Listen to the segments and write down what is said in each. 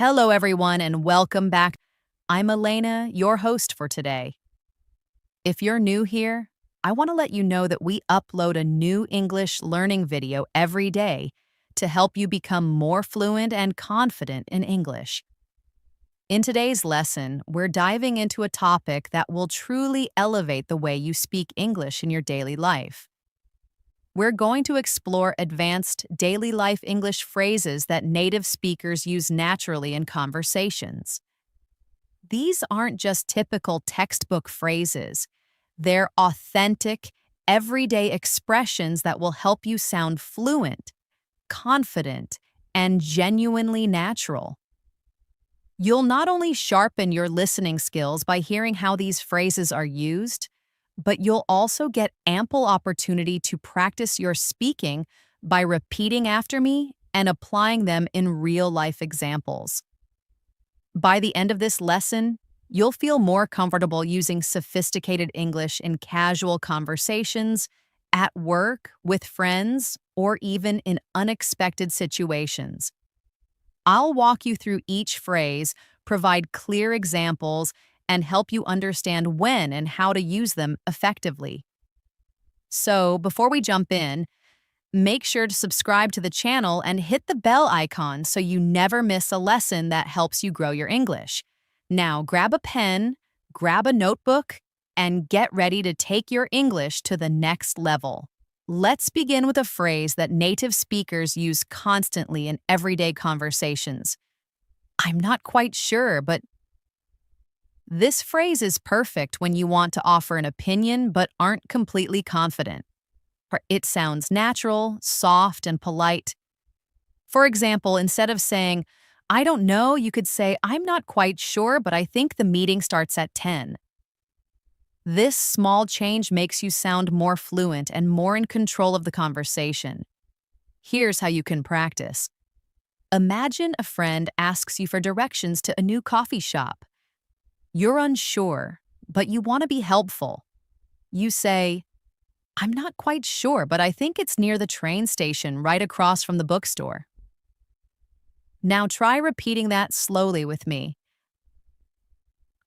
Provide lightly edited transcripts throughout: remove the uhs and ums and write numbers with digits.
Hello, everyone, and welcome back. I'm Elena, your host for today. If you're new here, I want to let you know that we upload a new English learning video every day to help you become more fluent and confident in English. In today's lesson, we're diving into a topic that will truly elevate the way you speak English in your daily life. We're going to explore advanced daily life English phrases that native speakers use naturally in conversations. These aren't just typical textbook phrases. They're authentic, everyday expressions that will help you sound fluent, confident, and genuinely natural. You'll not only sharpen your listening skills by hearing how these phrases are used, but you'll also get ample opportunity to practice your speaking by repeating after me and applying them in real-life examples. By the end of this lesson, you'll feel more comfortable using sophisticated English in casual conversations, at work, with friends, or even in unexpected situations. I'll walk you through each phrase, provide clear examples, and help you understand when and how to use them effectively. So, before we jump in, make sure to subscribe to the channel and hit the bell icon so you never miss a lesson that helps you grow your English. Now, grab a pen, grab a notebook, and get ready to take your English to the next level. Let's begin with a phrase that native speakers use constantly in everyday conversations. I'm not quite sure, but this phrase is perfect when you want to offer an opinion but aren't completely confident. It sounds natural, soft, and polite. For example, instead of saying, I don't know, you could say, I'm not quite sure, but I think the meeting starts at 10. This small change makes you sound more fluent and more in control of the conversation. Here's how you can practice. Imagine a friend asks you for directions to a new coffee shop. You're unsure, but you want to be helpful. You say, I'm not quite sure, but I think it's near the train station right across from the bookstore. Now try repeating that slowly with me.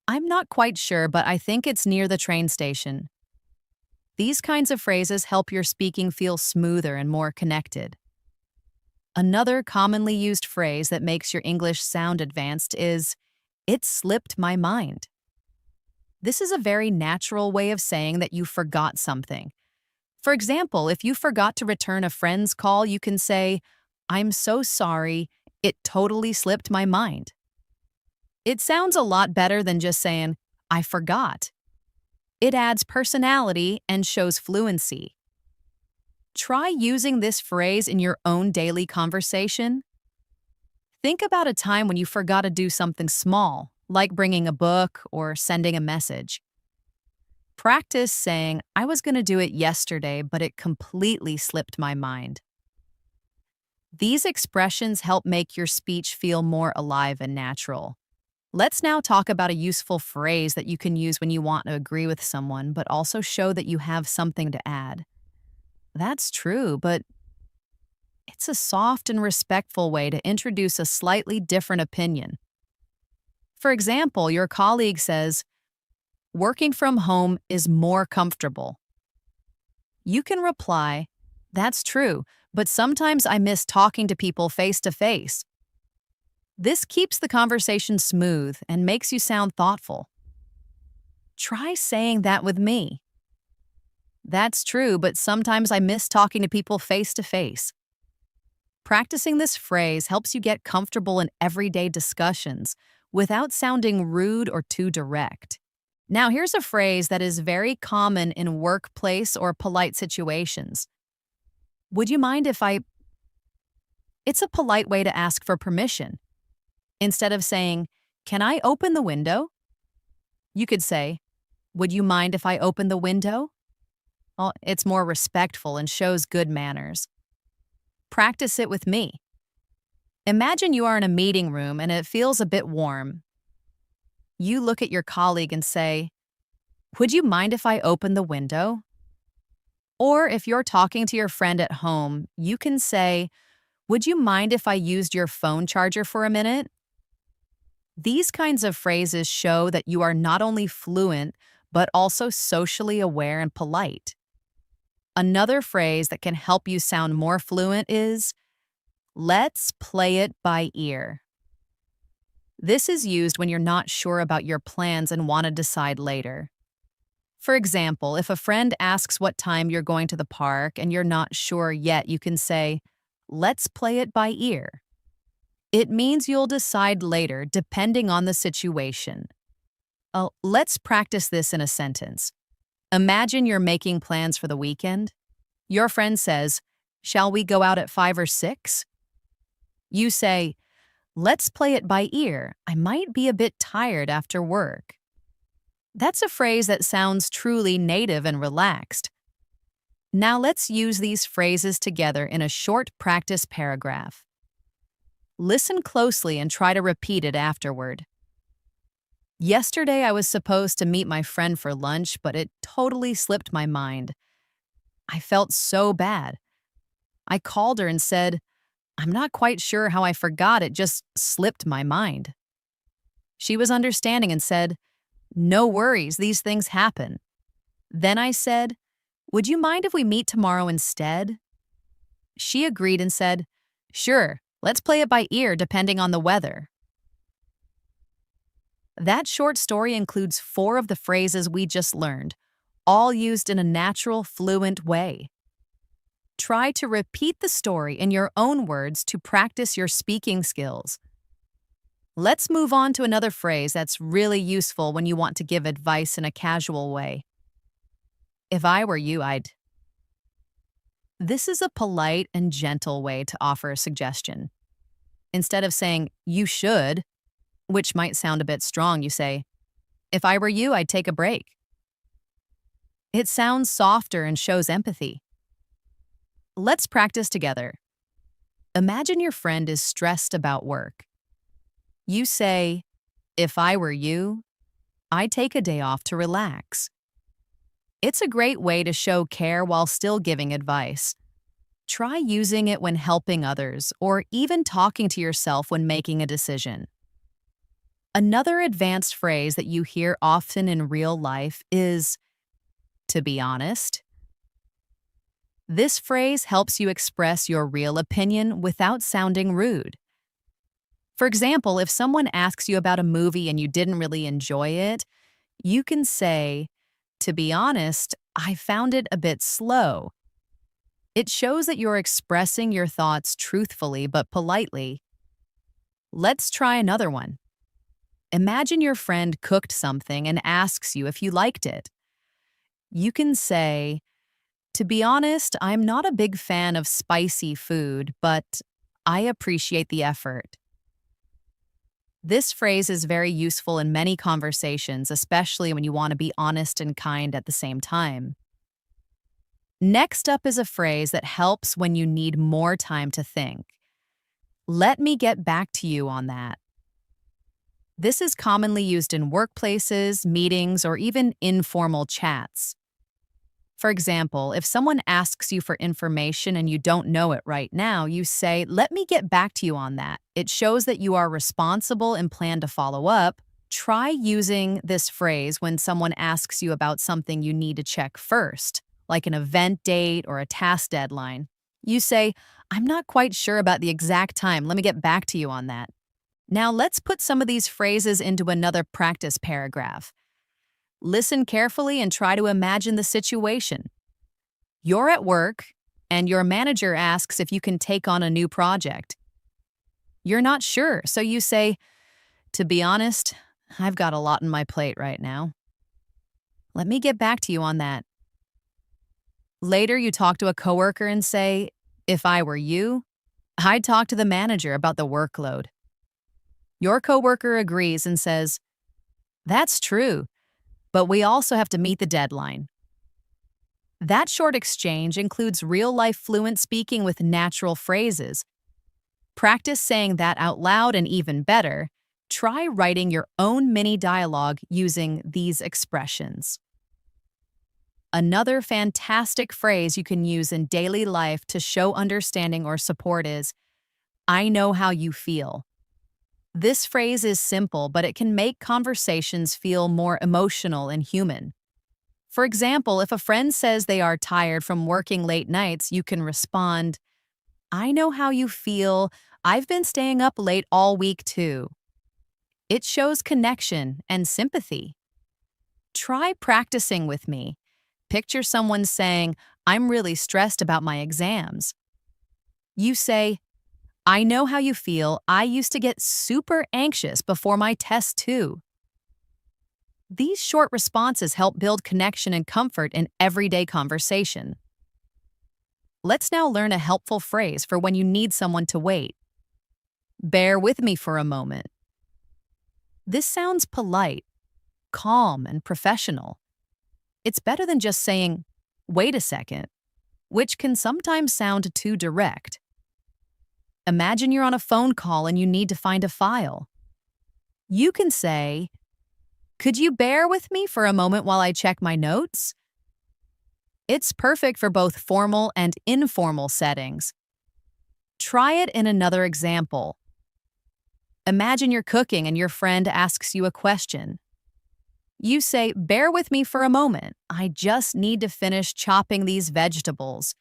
I'm not quite sure, but I think it's near the train station. These kinds of phrases help your speaking feel smoother and more connected. Another commonly used phrase that makes your English sound advanced is, it slipped my mind. This is a very natural way of saying that you forgot something. For example, if you forgot to return a friend's call, you can say, I'm so sorry, it totally slipped my mind. It sounds a lot better than just saying, I forgot. It adds personality and shows fluency. Try using this phrase in your own daily conversation. Think about a time when you forgot to do something small, like bringing a book or sending a message. Practice saying, I was going to do it yesterday, but it completely slipped my mind. These expressions help make your speech feel more alive and natural. Let's now talk about a useful phrase that you can use when you want to agree with someone, but also show that you have something to add. That's true, but it's a soft and respectful way to introduce a slightly different opinion. For example, your colleague says, working from home is more comfortable. You can reply, that's true, but sometimes I miss talking to people face to face. This keeps the conversation smooth and makes you sound thoughtful. Try saying that with me. That's true, but sometimes I miss talking to people face to face. Practicing this phrase helps you get comfortable in everyday discussions without sounding rude or too direct. Now, here's a phrase that is very common in workplace or polite situations. Would you mind if I... It's a polite way to ask for permission. Instead of saying, can I open the window? You could say, would you mind if I open the window? Well, it's more respectful and shows good manners. Practice it with me. Imagine you are in a meeting room and it feels a bit warm. You look at your colleague and say, would you mind if I open the window? Or if you're talking to your friend at home, you can say, would you mind if I used your phone charger for a minute? These kinds of phrases show that you are not only fluent, but also socially aware and polite. Another phrase that can help you sound more fluent is, let's play it by ear. This is used when you're not sure about your plans and want to decide later. For example, if a friend asks what time you're going to the park and you're not sure yet, you can say, let's play it by ear. It means you'll decide later depending on the situation. Let's practice this in a sentence. Imagine you're making plans for the weekend. Your friend says, shall we go out at 5 or 6? You say, let's play it by ear. I might be a bit tired after work. That's a phrase that sounds truly native and relaxed. Now let's use these phrases together in a short practice paragraph. Listen closely and try to repeat it afterward. Yesterday I was supposed to meet my friend for lunch, but it totally slipped my mind. I felt so bad. I called her and said, I'm not quite sure how I forgot, it just slipped my mind. She was understanding and said, no worries, these things happen. Then I said, would you mind if we meet tomorrow instead? She agreed and said, sure, let's play it by ear depending on the weather. That short story includes 4 of the phrases we just learned, all used in a natural, fluent way. Try to repeat the story in your own words to practice your speaking skills. Let's move on to another phrase that's really useful when you want to give advice in a casual way. If I were you, I'd. This is a polite and gentle way to offer a suggestion. Instead of saying, you should, which might sound a bit strong, you say, if I were you, I'd take a break. It sounds softer and shows empathy. Let's practice together. Imagine your friend is stressed about work. You say, if I were you, I'd take a day off to relax. It's a great way to show care while still giving advice. Try using it when helping others or even talking to yourself when making a decision. Another advanced phrase that you hear often in real life is, to be honest. This phrase helps you express your real opinion without sounding rude. For example, if someone asks you about a movie and you didn't really enjoy it, you can say, to be honest, I found it a bit slow. It shows that you're expressing your thoughts truthfully but politely. Let's try another one. Imagine your friend cooked something and asks you if you liked it. You can say, to be honest, I'm not a big fan of spicy food, but I appreciate the effort. This phrase is very useful in many conversations, especially when you want to be honest and kind at the same time. Next up is a phrase that helps when you need more time to think. Let me get back to you on that. This is commonly used in workplaces, meetings, or even informal chats. For example, if someone asks you for information and you don't know it right now, you say, let me get back to you on that. It shows that you are responsible and plan to follow up. Try using this phrase when someone asks you about something you need to check first, like an event date or a task deadline. You say, I'm not quite sure about the exact time. Let me get back to you on that. Now let's put some of these phrases into another practice paragraph. Listen carefully and try to imagine the situation. You're at work, and your manager asks if you can take on a new project. You're not sure, so you say, to be honest, I've got a lot on my plate right now. Let me get back to you on that. Later, you talk to a coworker and say, if I were you, I'd talk to the manager about the workload. Your coworker agrees and says, that's true, but we also have to meet the deadline. That short exchange includes real-life fluent speaking with natural phrases. Practice saying that out loud, and even better, try writing your own mini dialogue using these expressions. Another fantastic phrase you can use in daily life to show understanding or support is, I know how you feel. This phrase is simple, but it can make conversations feel more emotional and human. For example, if a friend says they are tired from working late nights, you can respond, I know how you feel. I've been staying up late all week too. It shows connection and sympathy. Try practicing with me. Picture someone saying, I'm really stressed about my exams. You say, I know how you feel. I used to get super anxious before my test too. These short responses help build connection and comfort in everyday conversation. Let's now learn a helpful phrase for when you need someone to wait. Bear with me for a moment. This sounds polite, calm, and professional. It's better than just saying, wait a second, which can sometimes sound too direct. Imagine you're on a phone call and you need to find a file. You can say, could you bear with me for a moment while I check my notes? It's perfect for both formal and informal settings. Try it in another example. Imagine you're cooking and your friend asks you a question. You say, bear with me for a moment. I just need to finish chopping these vegetables.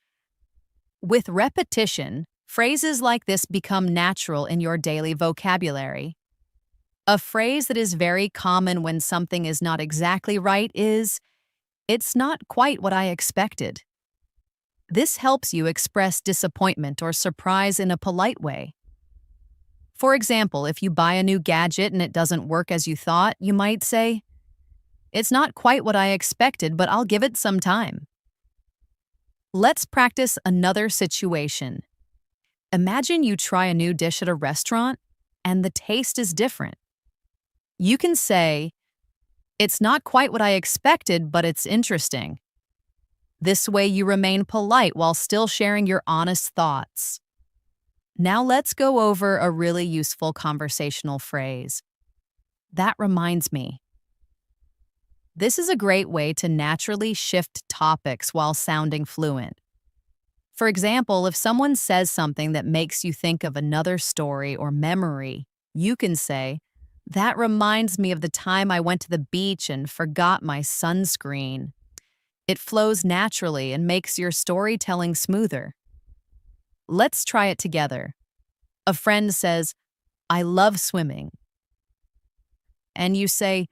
With repetition, phrases like this become natural in your daily vocabulary. A phrase that is very common when something is not exactly right is, it's not quite what I expected. This helps you express disappointment or surprise in a polite way. For example, if you buy a new gadget and it doesn't work as you thought, you might say, it's not quite what I expected, but I'll give it some time. Let's practice another situation. Imagine you try a new dish at a restaurant and the taste is different. You can say, it's not quite what I expected, but it's interesting. This way you remain polite while still sharing your honest thoughts. Now let's go over a really useful conversational phrase. That reminds me. This is a great way to naturally shift topics while sounding fluent. For example, if someone says something that makes you think of another story or memory, you can say, that reminds me of the time I went to the beach and forgot my sunscreen. It flows naturally and makes your storytelling smoother. Let's try it together. A friend says, I love swimming. And you say,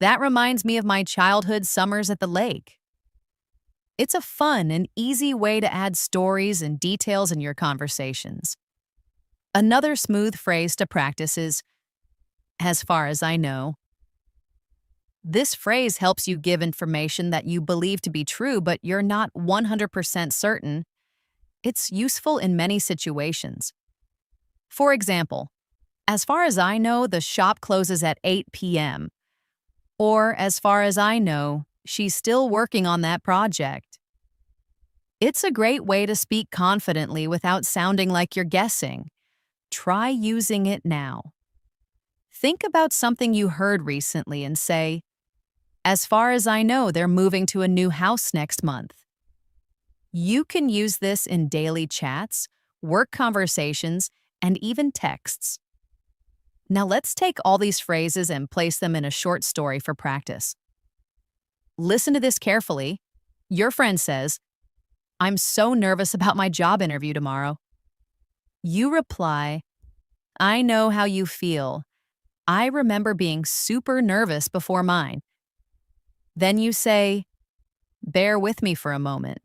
that reminds me of my childhood summers at the lake. It's a fun and easy way to add stories and details in your conversations. Another smooth phrase to practice is, as far as I know. This phrase helps you give information that you believe to be true, but you're not 100% certain. It's useful in many situations. For example, as far as I know, the shop closes at 8 p.m. Or, as far as I know, she's still working on that project. It's a great way to speak confidently without sounding like you're guessing. Try using it now. Think about something you heard recently and say, as far as I know, they're moving to a new house next month. You can use this in daily chats, work conversations, and even texts. Now let's take all these phrases and place them in a short story for practice. Listen to this carefully. Your friend says, I'm so nervous about my job interview tomorrow. You reply, I know how you feel. I remember being super nervous before mine. Then you say, bear with me for a moment.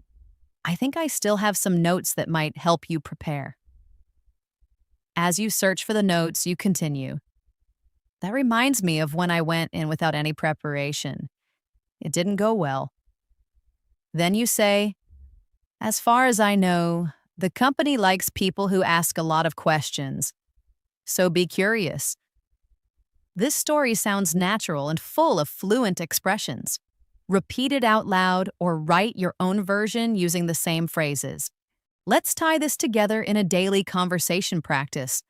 I think I still have some notes that might help you prepare. As you search for the notes, you continue. That reminds me of when I went in without any preparation. It didn't go well. Then you say, as far as I know, the company likes people who ask a lot of questions. So be curious. This story sounds natural and full of fluent expressions. Repeat it out loud or write your own version using the same phrases. Let's tie this together in a daily conversation practice.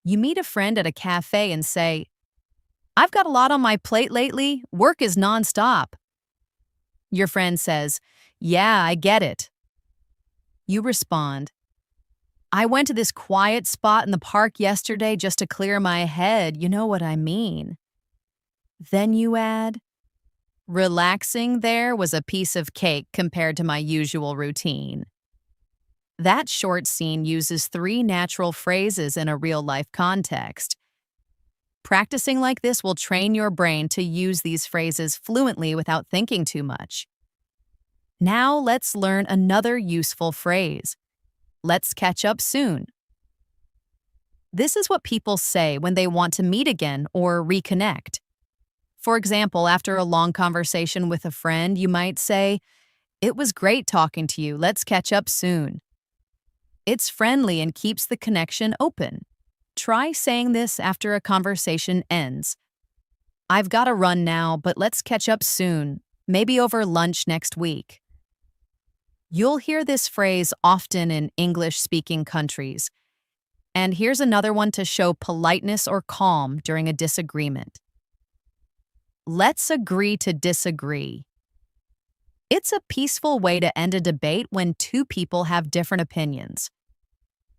You meet a friend at a cafe and say, I've got a lot on my plate lately. Work is nonstop. Your friend says, yeah, I get it. You respond, I went to this quiet spot in the park yesterday just to clear my head. You know what I mean. Then you add, relaxing there was a piece of cake compared to my usual routine. That short scene uses three natural phrases in a real life context. Practicing like this will train your brain to use these phrases fluently without thinking too much. Now let's learn another useful phrase. Let's catch up soon. This is what people say when they want to meet again or reconnect. For example, after a long conversation with a friend, you might say, "It was great talking to you. Let's catch up soon." It's friendly and keeps the connection open. Try saying this after a conversation ends. "I've got to run now, but let's catch up soon, maybe over lunch next week." You'll hear this phrase often in English-speaking countries. And here's another one to show politeness or calm during a disagreement. Let's agree to disagree. It's a peaceful way to end a debate when two people have different opinions.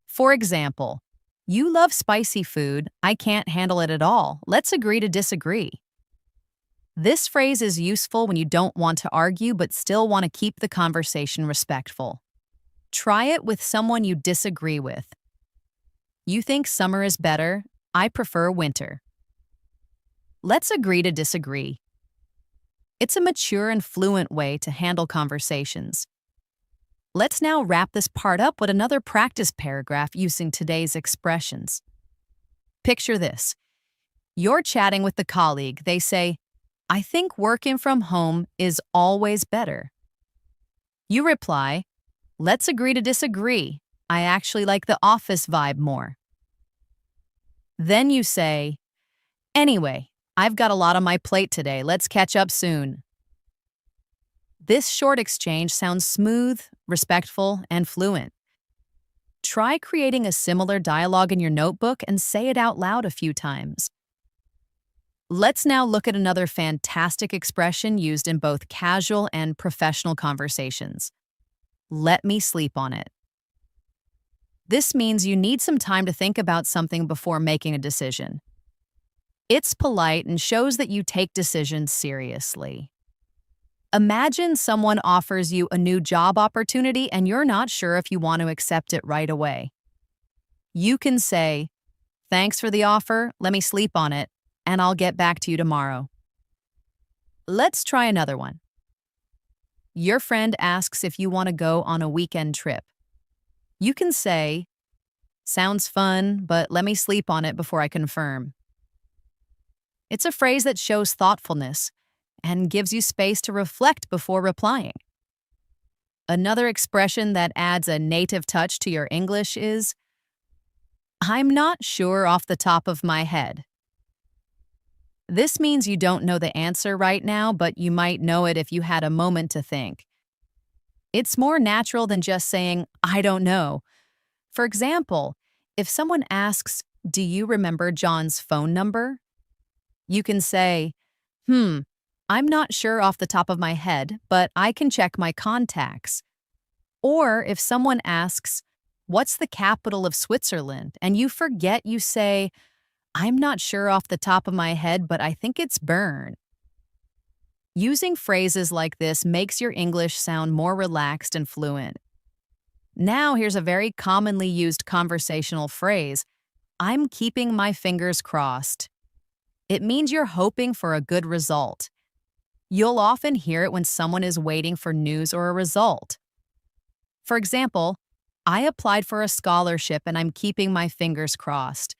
For example, you love spicy food, I can't handle it at all. Let's agree to disagree. This phrase is useful when you don't want to argue but still want to keep the conversation respectful. Try it with someone you disagree with. You think summer is better, I prefer winter. Let's agree to disagree. It's a mature and fluent way to handle conversations. Let's now wrap this part up with another practice paragraph using today's expressions. Picture this. You're chatting with the colleague. They say, "I think working from home is always better." You reply, "Let's agree to disagree. I actually like the office vibe more." Then you say, "Anyway, I've got a lot on my plate today. Let's catch up soon." This short exchange sounds smooth, respectful, and fluent. Try creating a similar dialogue in your notebook and say it out loud a few times. Let's now look at another fantastic expression used in both casual and professional conversations. Let me sleep on it. This means you need some time to think about something before making a decision. It's polite and shows that you take decisions seriously. Imagine someone offers you a new job opportunity and you're not sure if you want to accept it right away. You can say, "Thanks for the offer, let me sleep on it, and I'll get back to you tomorrow." Let's try another one. Your friend asks if you want to go on a weekend trip. You can say, "Sounds fun, but let me sleep on it before I confirm." It's a phrase that shows thoughtfulness and gives you space to reflect before replying. Another expression that adds a native touch to your English is, "I'm not sure off the top of my head." This means you don't know the answer right now, but you might know it if you had a moment to think. It's more natural than just saying, "I don't know." For example, if someone asks, "Do you remember John's phone number?" You can say, "I'm not sure off the top of my head, but I can check my contacts." Or if someone asks, "What's the capital of Switzerland?" and you forget, you say, "I'm not sure off the top of my head, but I think it's Bern." Using phrases like this makes your English sound more relaxed and fluent. Now here's a very commonly used conversational phrase, "I'm keeping my fingers crossed." It means you're hoping for a good result. You'll often hear it when someone is waiting for news or a result. For example, "I applied for a scholarship and I'm keeping my fingers crossed."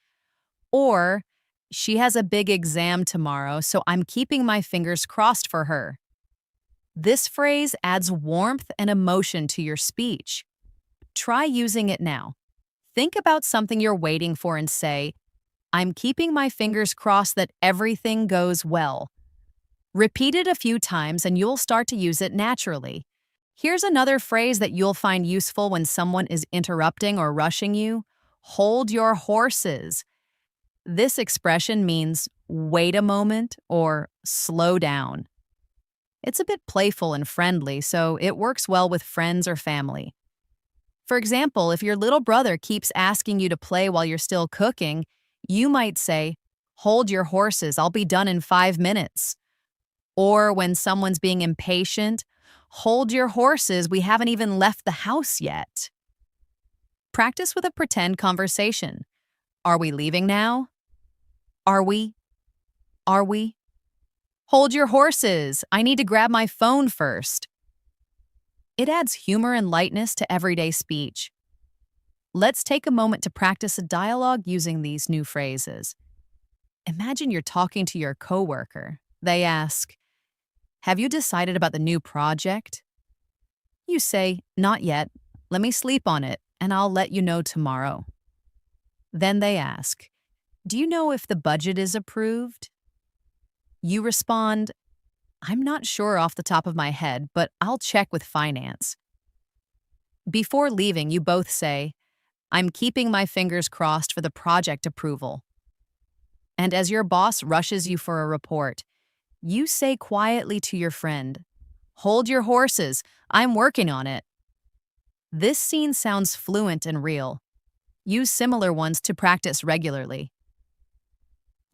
Or, "She has a big exam tomorrow, so I'm keeping my fingers crossed for her." This phrase adds warmth and emotion to your speech. Try using it now. Think about something you're waiting for and say, "I'm keeping my fingers crossed that everything goes well." Repeat it a few times and you'll start to use it naturally. Here's another phrase that you'll find useful when someone is interrupting or rushing you. Hold your horses. This expression means wait a moment or slow down. It's a bit playful and friendly, so it works well with friends or family. For example, if your little brother keeps asking you to play while you're still cooking, you might say, "Hold your horses, I'll be done in 5 minutes." Or when someone's being impatient, "Hold your horses, we haven't even left the house yet." Practice with a pretend conversation. Are we leaving now? Are we? Are we? Hold your horses, I need to grab my phone first. It adds humor and lightness to everyday speech. Let's take a moment to practice a dialogue using these new phrases. Imagine you're talking to your coworker. They ask, "Have you decided about the new project?" You say, "Not yet. Let me sleep on it, and I'll let you know tomorrow." Then they ask, "Do you know if the budget is approved?" You respond, "I'm not sure off the top of my head, but I'll check with finance." Before leaving, you both say, "I'm keeping my fingers crossed for the project approval." And as your boss rushes you for a report, you say quietly to your friend, "Hold your horses, I'm working on it." This scene sounds fluent and real. Use similar ones to practice regularly.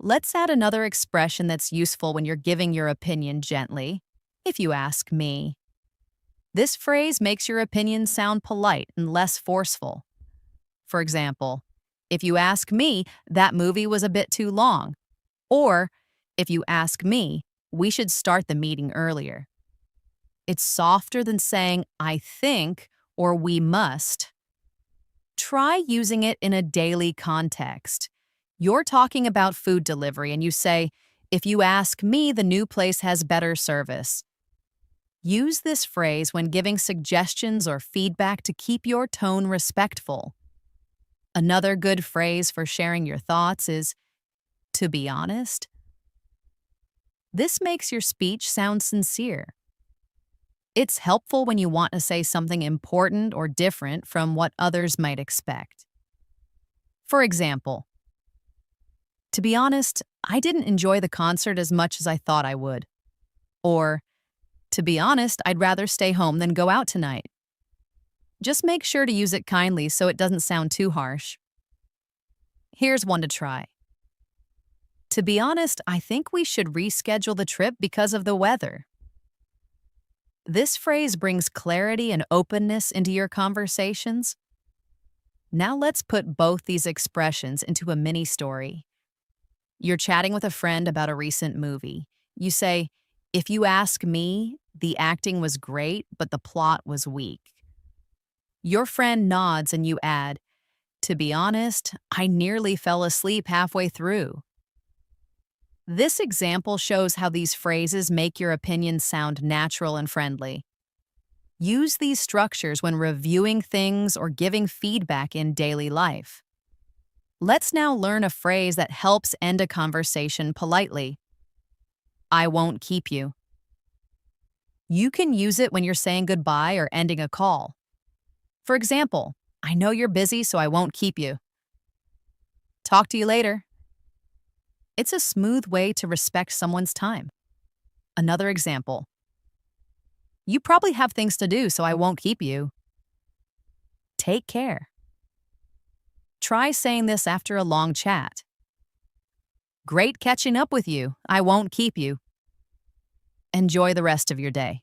Let's add another expression that's useful when you're giving your opinion gently. If you ask me. This phrase makes your opinion sound polite and less forceful. For example, if you ask me, that movie was a bit too long. Or, if you ask me, we should start the meeting earlier. It's softer than saying, "I think," or "we must." Try using it in a daily context. You're talking about food delivery and you say, "If you ask me, the new place has better service." Use this phrase when giving suggestions or feedback to keep your tone respectful. Another good phrase for sharing your thoughts is, "To be honest." This makes your speech sound sincere. It's helpful when you want to say something important or different from what others might expect. For example, "To be honest, I didn't enjoy the concert as much as I thought I would." Or, "To be honest, I'd rather stay home than go out tonight." Just make sure to use it kindly so it doesn't sound too harsh. Here's one to try. "To be honest, I think we should reschedule the trip because of the weather." This phrase brings clarity and openness into your conversations. Now let's put both these expressions into a mini story. You're chatting with a friend about a recent movie. You say, "If you ask me, the acting was great, but the plot was weak." Your friend nods and you add, "To be honest, I nearly fell asleep halfway through." This example shows how these phrases make your opinion sound natural and friendly. Use these structures when reviewing things or giving feedback in daily life. Let's now learn a phrase that helps end a conversation politely. "I won't keep you." You can use it when you're saying goodbye or ending a call. For example, "I know you're busy, so I won't keep you." "Talk to you later." It's a smooth way to respect someone's time. Another example. "You probably have things to do, so I won't keep you." Take care. Try saying this after a long chat. "Great catching up with you. I won't keep you." Enjoy the rest of your day.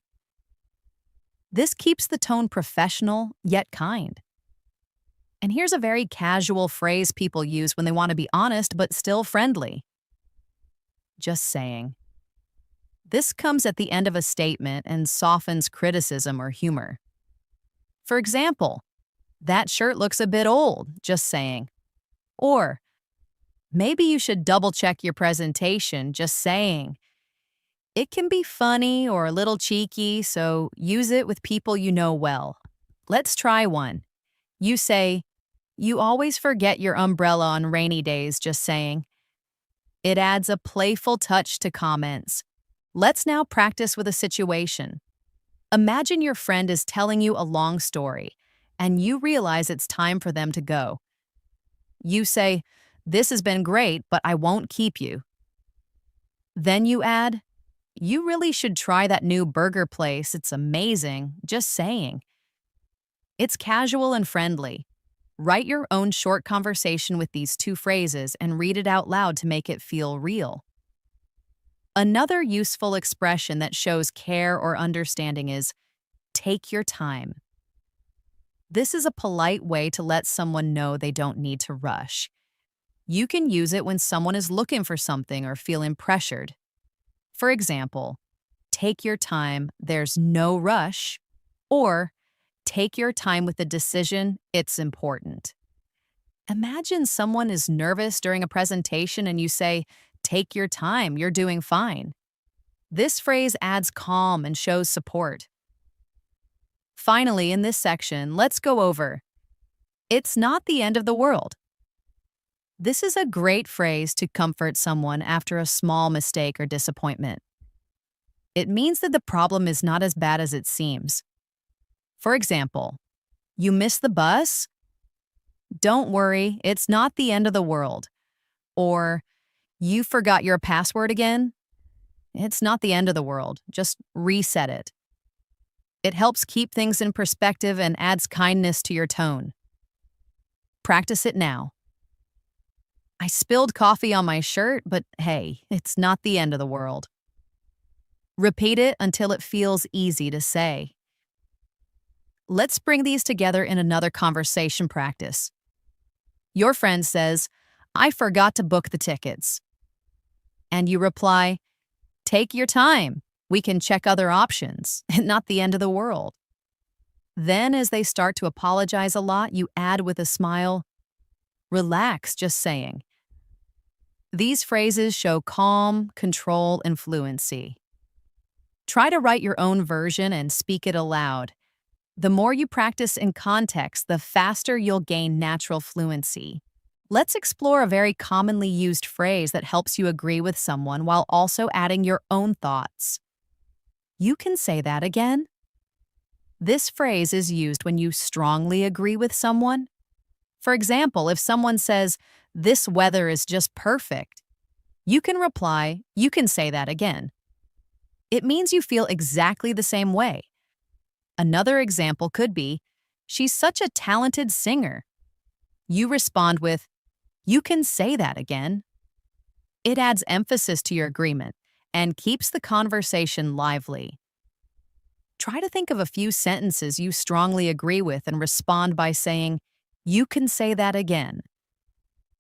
This keeps the tone professional, yet kind. And here's a very casual phrase people use when they want to be honest but still friendly. "Just saying." This comes at the end of a statement and softens criticism or humor. For example, "That shirt looks a bit old, just saying." Or, "Maybe you should double check your presentation, just saying." It can be funny or a little cheeky, so use it with people you know well. Let's try one. You say, "You always forget your umbrella on rainy days, just saying." It adds a playful touch to comments. Let's now practice with a situation. Imagine your friend is telling you a long story, and you realize it's time for them to go. You say, "This has been great, but I won't keep you." Then you add, "You really should try that new burger place, it's amazing, just saying." It's casual and friendly. Write your own short conversation with these two phrases and read it out loud to make it feel real. Another useful expression that shows care or understanding is take your time. This is a polite way to let someone know they don't need to rush. You can use it when someone is looking for something or feeling pressured. For example, take your time, there's no rush, or take your time with the decision, it's important. Imagine someone is nervous during a presentation and you say, take your time, you're doing fine. This phrase adds calm and shows support. Finally, in this section, let's go over it's not the end of the world. This is a great phrase to comfort someone after a small mistake or disappointment. It means that the problem is not as bad as it seems. For example, you missed the bus? Don't worry, it's not the end of the world. Or, you forgot your password again? It's not the end of the world, just reset it. It helps keep things in perspective and adds kindness to your tone. Practice it now. I spilled coffee on my shirt, but hey, it's not the end of the world. Repeat it until it feels easy to say. Let's bring these together in another conversation practice. Your friend says, I forgot to book the tickets. And you reply, take your time. We can check other options, not the end of the world. Then, as they start to apologize a lot, you add with a smile, relax, just saying. These phrases show calm, control, and fluency. Try to write your own version and speak it aloud. The more you practice in context, the faster you'll gain natural fluency. Let's explore a very commonly used phrase that helps you agree with someone while also adding your own thoughts. You can say that again. This phrase is used when you strongly agree with someone. For example, if someone says, this weather is just perfect, you can reply, you can say that again. It means you feel exactly the same way. Another example could be, she's such a talented singer. You respond with, you can say that again. It adds emphasis to your agreement and keeps the conversation lively. Try to think of a few sentences you strongly agree with and respond by saying, you can say that again.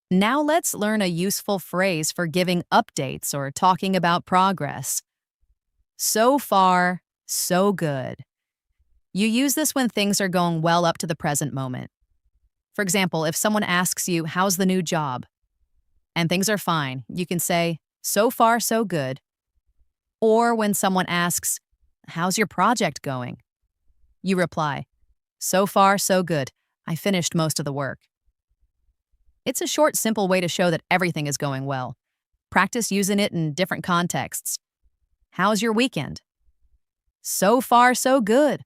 Now let's learn a useful phrase for giving updates or talking about progress. So far, so good. You use this when things are going well up to the present moment. For example, if someone asks you, how's the new job? And things are fine, you can say, so far, so good. Or when someone asks, how's your project going? You reply, so far, so good. I finished most of the work. It's a short, simple way to show that everything is going well. Practice using it in different contexts. How's your weekend? So far, so good.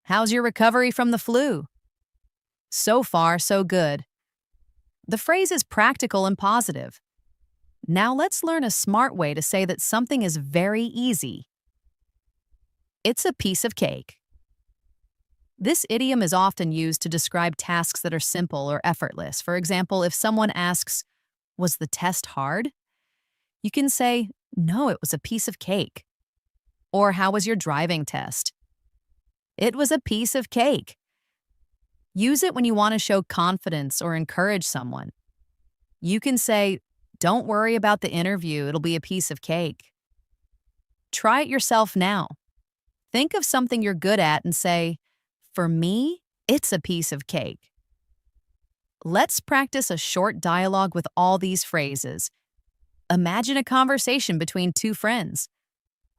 How's your recovery from the flu? So far, so good. The phrase is practical and positive. Now let's learn a smart way to say that something is very easy. It's a piece of cake. This idiom is often used to describe tasks that are simple or effortless. For example, if someone asks, was the test hard? You can say, no, it was a piece of cake. Or how was your driving test? It was a piece of cake. Use it when you want to show confidence or encourage someone. You can say, don't worry about the interview, it'll be a piece of cake. Try it yourself now. Think of something you're good at and say, for me, it's a piece of cake. Let's practice a short dialogue with all these phrases. Imagine a conversation between two friends.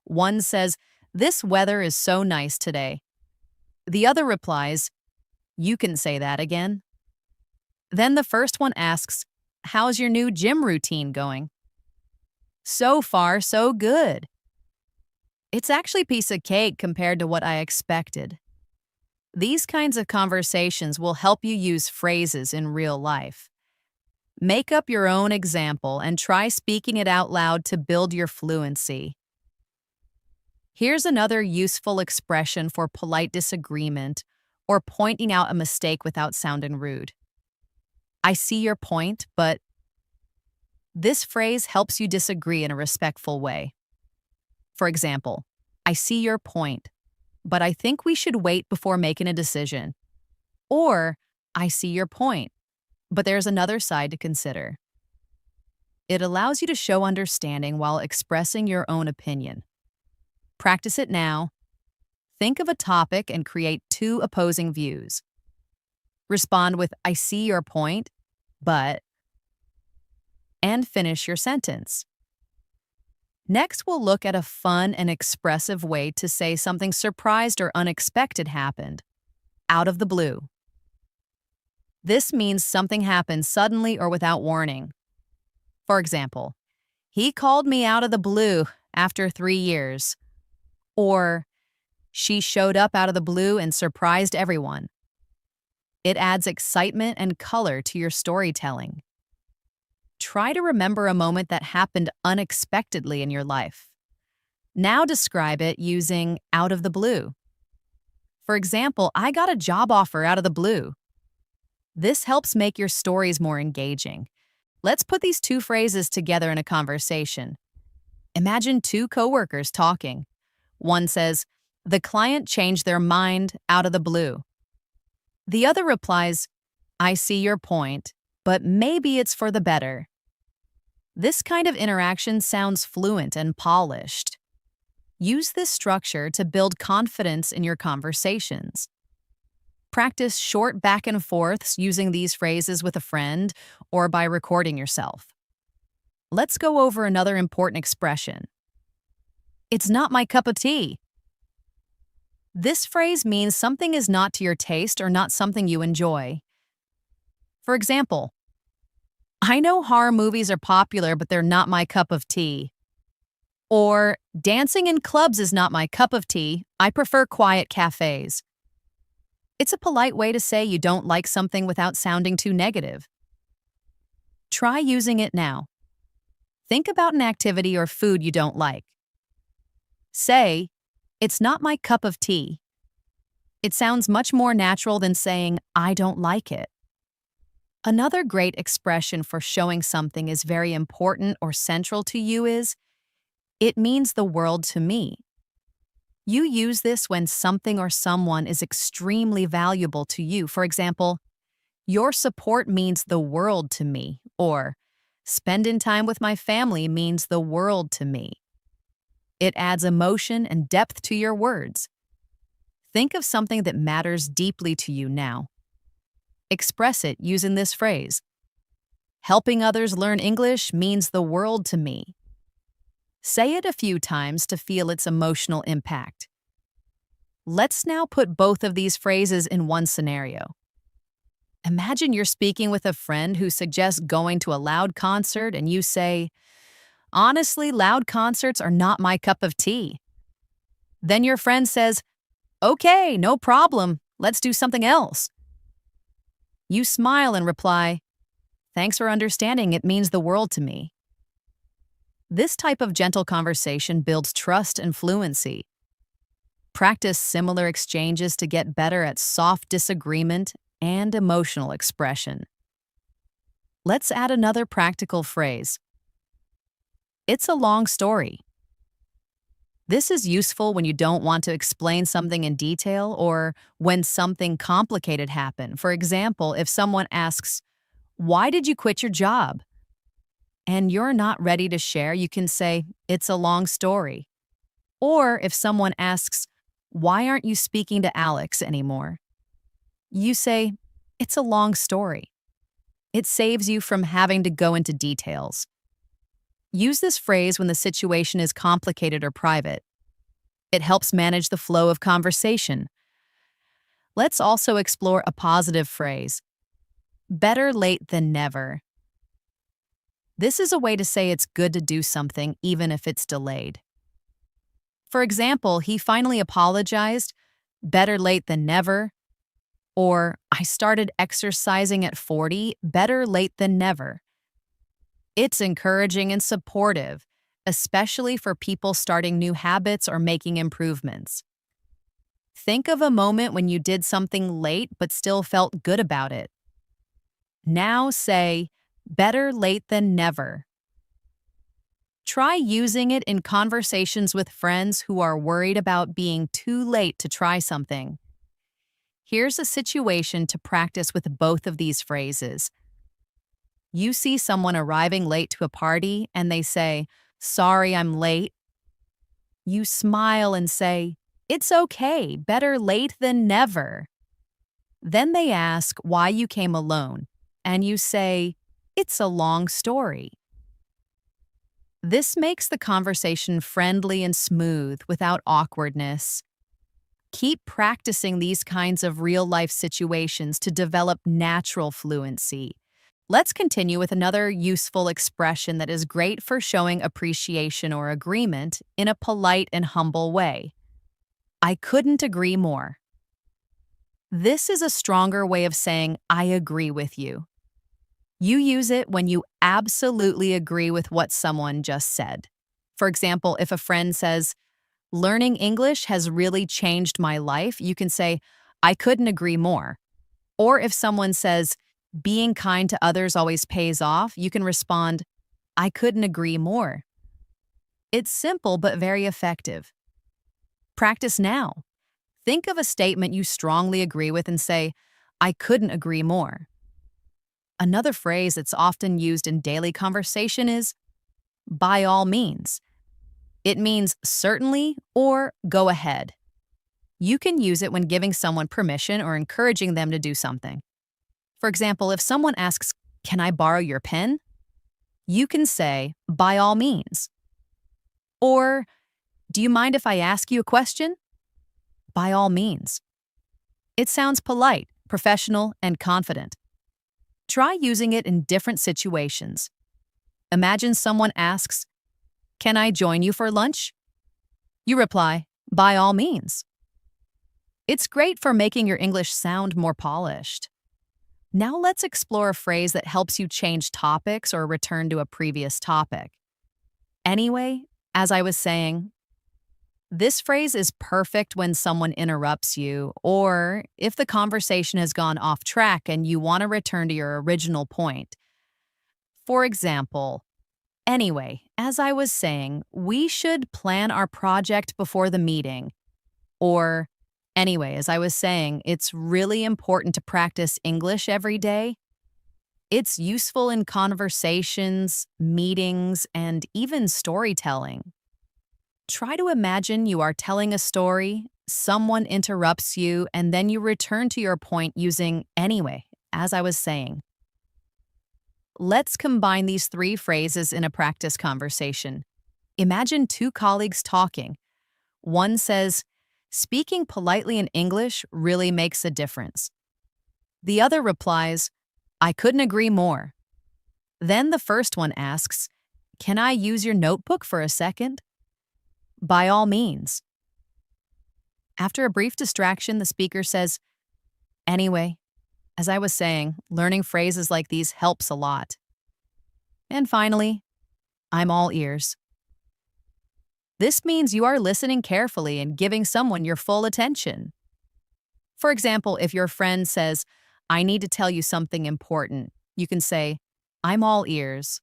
One says, this weather is so nice today. The other replies, you can say that again. Then the first one asks, how's your new gym routine going? So far, so good. It's actually a piece of cake compared to what I expected. These kinds of conversations will help you use phrases in real life. Make up your own example and try speaking it out loud to build your fluency. Here's another useful expression for polite disagreement or pointing out a mistake without sounding rude. I see your point, but this phrase helps you disagree in a respectful way. For example, I see your point, but I think we should wait before making a decision. Or, I see your point, but there's another side to consider. It allows you to show understanding while expressing your own opinion. Practice it now. Think of a topic and create two opposing views. Respond with, I see your point, but, and finish your sentence. Next, we'll look at a fun and expressive way to say something surprised or unexpected happened, out of the blue. This means something happened suddenly or without warning. For example, he called me out of the blue after 3 years. Or, she showed up out of the blue and surprised everyone. It adds excitement and color to your storytelling. Try to remember a moment that happened unexpectedly in your life. Now describe it using out of the blue. For example, I got a job offer out of the blue. This helps make your stories more engaging. Let's put these two phrases together in a conversation. Imagine two coworkers talking. One says, the client changed their mind out of the blue. The other replies, I see your point, but maybe it's for the better. This kind of interaction sounds fluent and polished. Use this structure to build confidence in your conversations. Practice short back and forths using these phrases with a friend or by recording yourself. Let's go over another important expression. It's not my cup of tea. This phrase means something is not to your taste or not something you enjoy. For example, I know horror movies are popular, but they're not my cup of tea. Or, dancing in clubs is not my cup of tea. I prefer quiet cafes. It's a polite way to say you don't like something without sounding too negative. Try using it now. Think about an activity or food you don't like. Say, it's not my cup of tea. It sounds much more natural than saying, I don't like it. Another great expression for showing something is very important or central to you is, it means the world to me. You use this when something or someone is extremely valuable to you. For example, your support means the world to me, or spending time with my family means the world to me. It adds emotion and depth to your words. Think of something that matters deeply to you now. Express it using this phrase. Helping others learn English means the world to me. Say it a few times to feel its emotional impact. Let's now put both of these phrases in one scenario. Imagine you're speaking with a friend who suggests going to a loud concert and you say, honestly, loud concerts are not my cup of tea. Then your friend says, okay, no problem, let's do something else. You smile and reply, thanks for understanding, it means the world to me. This type of gentle conversation builds trust and fluency. Practice similar exchanges to get better at soft disagreement and emotional expression. Let's add another practical phrase. It's a long story. This is useful when you don't want to explain something in detail or when something complicated happened. For example, if someone asks, why did you quit your job? And you're not ready to share, you can say, it's a long story. Or if someone asks, why aren't you speaking to Alex anymore? You say, it's a long story. It saves you from having to go into details. Use this phrase when the situation is complicated or private. It helps manage the flow of conversation. Let's also explore a positive phrase. Better late than never. This is a way to say it's good to do something even if it's delayed. For example, he finally apologized, better late than never. Or, I started exercising at 40, better late than never. It's encouraging and supportive, especially for people starting new habits or making improvements. Think of a moment when you did something late but still felt good about it. Now say, better late than never. Try using it in conversations with friends who are worried about being too late to try something. Here's a situation to practice with both of these phrases. You see someone arriving late to a party and they say, "Sorry, I'm late." You smile and say, "It's okay, better late than never." Then they ask why you came alone, and you say, "It's a long story." This makes the conversation friendly and smooth without awkwardness. Keep practicing these kinds of real life situations to develop natural fluency. Let's continue with another useful expression that is great for showing appreciation or agreement in a polite and humble way. I couldn't agree more. This is a stronger way of saying, I agree with you. You use it when you absolutely agree with what someone just said. For example, if a friend says, learning English has really changed my life, you can say, I couldn't agree more. Or if someone says, being kind to others always pays off, you can respond, I couldn't agree more. It's simple but very effective. Practice now. Think of a statement you strongly agree with and say, I couldn't agree more. Another phrase that's often used in daily conversation is, by all means. It means certainly or go ahead. You can use it when giving someone permission or encouraging them to do something. For example, if someone asks, can I borrow your pen? You can say, by all means. Or, do you mind if I ask you a question? By all means. It sounds polite, professional, and confident. Try using it in different situations. Imagine someone asks, can I join you for lunch? You reply, by all means. It's great for making your English sound more polished. Now let's explore a phrase that helps you change topics or return to a previous topic. Anyway, as I was saying, this phrase is perfect when someone interrupts you or if the conversation has gone off track and you want to return to your original point. For example, anyway, as I was saying, we should plan our project before the meeting. Or, anyway, as I was saying, it's really important to practice English every day. It's useful in conversations, meetings, and even storytelling. Try to imagine you are telling a story, someone interrupts you, and then you return to your point using anyway, as I was saying. Let's combine these three phrases in a practice conversation. Imagine two colleagues talking. One says, speaking politely in English really makes a difference. The other replies, I couldn't agree more. Then the first one asks, can I use your notebook for a second? By all means. After a brief distraction, the speaker says, anyway, as I was saying, learning phrases like these helps a lot. And finally, I'm all ears. This means you are listening carefully and giving someone your full attention. For example, if your friend says, I need to tell you something important, you can say, I'm all ears.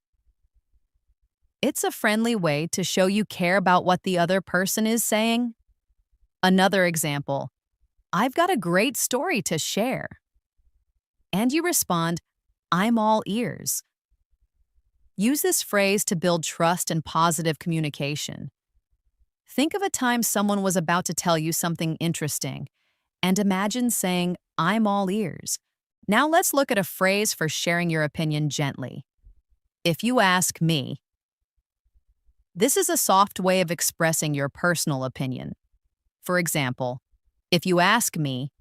It's a friendly way to show you care about what the other person is saying. Another example, I've got a great story to share. And you respond, I'm all ears. Use this phrase to build trust and positive communication. Think of a time someone was about to tell you something interesting, and imagine saying, I'm all ears. Now let's look at a phrase for sharing your opinion gently. If you ask me, this is a soft way of expressing your personal opinion. For example, if you ask me,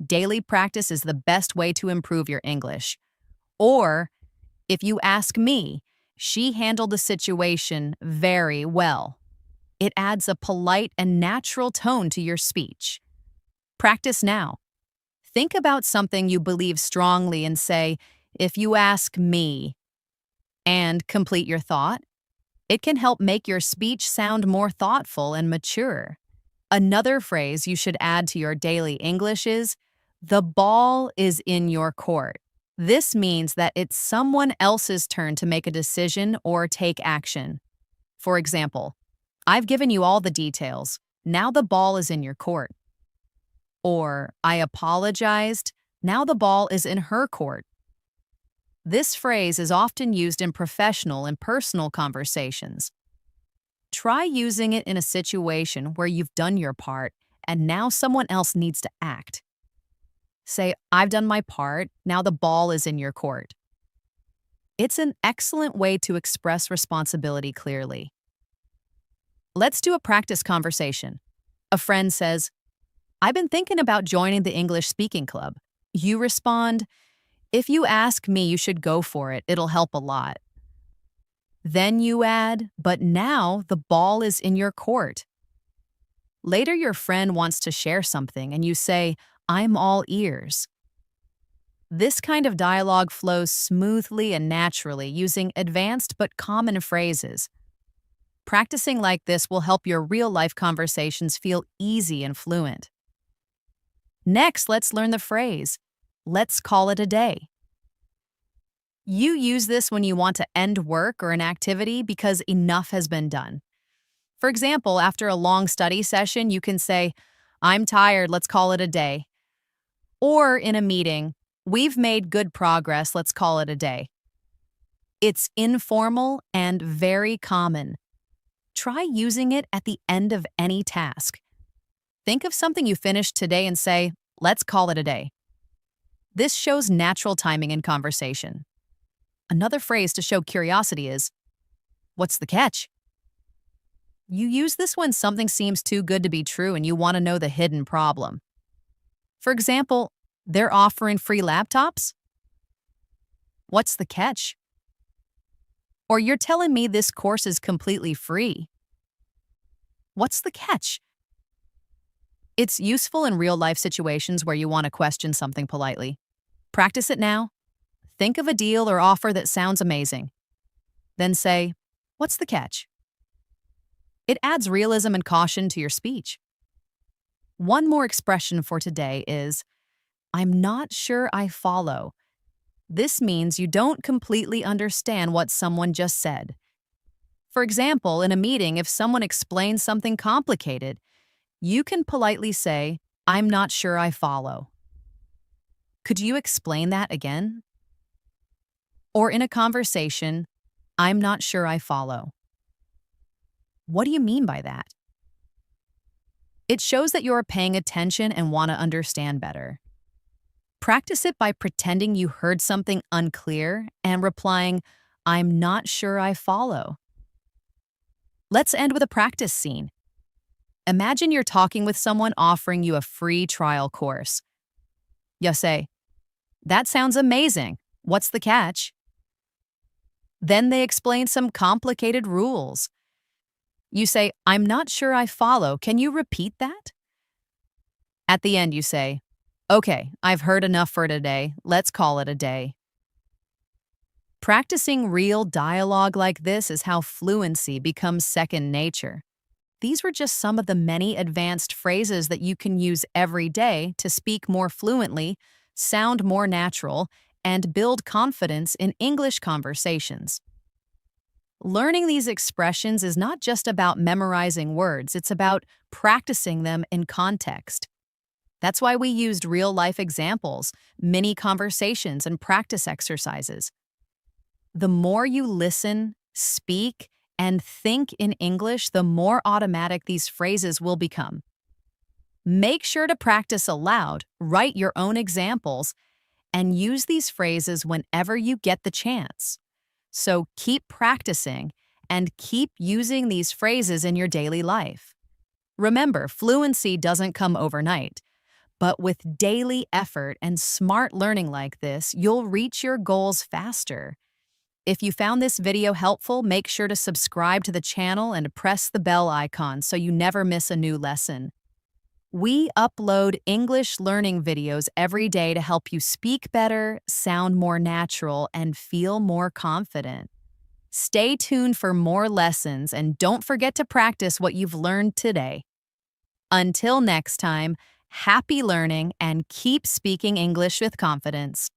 daily practice is the best way to improve your English. Or, if you ask me, she handled the situation very well. It adds a polite and natural tone to your speech. Practice now. Think about something you believe strongly and say, if you ask me, and complete your thought. It can help make your speech sound more thoughtful and mature. Another phrase you should add to your daily English is, the ball is in your court. This means that it's someone else's turn to make a decision or take action. For example, I've given you all the details. Now the ball is in your court. Or, I apologized. Now the ball is in her court. This phrase is often used in professional and personal conversations. Try using it in a situation where you've done your part and now someone else needs to act. Say, I've done my part, now the ball is in your court. It's an excellent way to express responsibility clearly. Let's do a practice conversation. A friend says, I've been thinking about joining the English speaking club. You respond, if you ask me, you should go for it. It'll help a lot. Then you add, but now the ball is in your court. Later, your friend wants to share something and you say, I'm all ears. This kind of dialogue flows smoothly and naturally using advanced but common phrases. Practicing like this will help your real-life conversations feel easy and fluent. Next, let's learn the phrase, let's call it a day. You use this when you want to end work or an activity because enough has been done. For example, after a long study session, you can say, I'm tired, let's call it a day. Or in a meeting, we've made good progress, let's call it a day. It's informal and very common. Try using it at the end of any task. Think of something you finished today and say, let's call it a day. This shows natural timing in conversation. Another phrase to show curiosity is, what's the catch? You use this when something seems too good to be true and you want to know the hidden problem. For example, they're offering free laptops? What's the catch? Or you're telling me this course is completely free. What's the catch? It's useful in real-life situations where you want to question something politely. Practice it now. Think of a deal or offer that sounds amazing. Then say, what's the catch? It adds realism and caution to your speech. One more expression for today is, I'm not sure I follow. This means you don't completely understand what someone just said. For example, in a meeting, if someone explains something complicated, you can politely say, I'm not sure I follow. Could you explain that again? Or in a conversation, I'm not sure I follow. What do you mean by that? It shows that you're paying attention and want to understand better. Practice it by pretending you heard something unclear and replying, I'm not sure I follow. Let's end with a practice scene. Imagine you're talking with someone offering you a free trial course. You say, that sounds amazing. What's the catch? Then they explain some complicated rules. You say, I'm not sure I follow. Can you repeat that? At the end, you say, okay, I've heard enough for today. Let's call it a day. Practicing real dialogue like this is how fluency becomes second nature. These were just some of the many advanced phrases that you can use every day to speak more fluently, sound more natural, and build confidence in English conversations. Learning these expressions is not just about memorizing words, it's about practicing them in context. That's why we used real-life examples, mini conversations, and practice exercises. The more you listen, speak, and think in English, the more automatic these phrases will become. Make sure to practice aloud, write your own examples, and use these phrases whenever you get the chance. So keep practicing and keep using these phrases in your daily life. Remember, fluency doesn't come overnight, but with daily effort and smart learning like this, you'll reach your goals faster. If you found this video helpful, make sure to subscribe to the channel and press the bell icon so you never miss a new lesson. We upload English learning videos every day to help you speak better, sound more natural, and feel more confident. Stay tuned for more lessons and don't forget to practice what you've learned today. Until next time, happy learning and keep speaking English with confidence.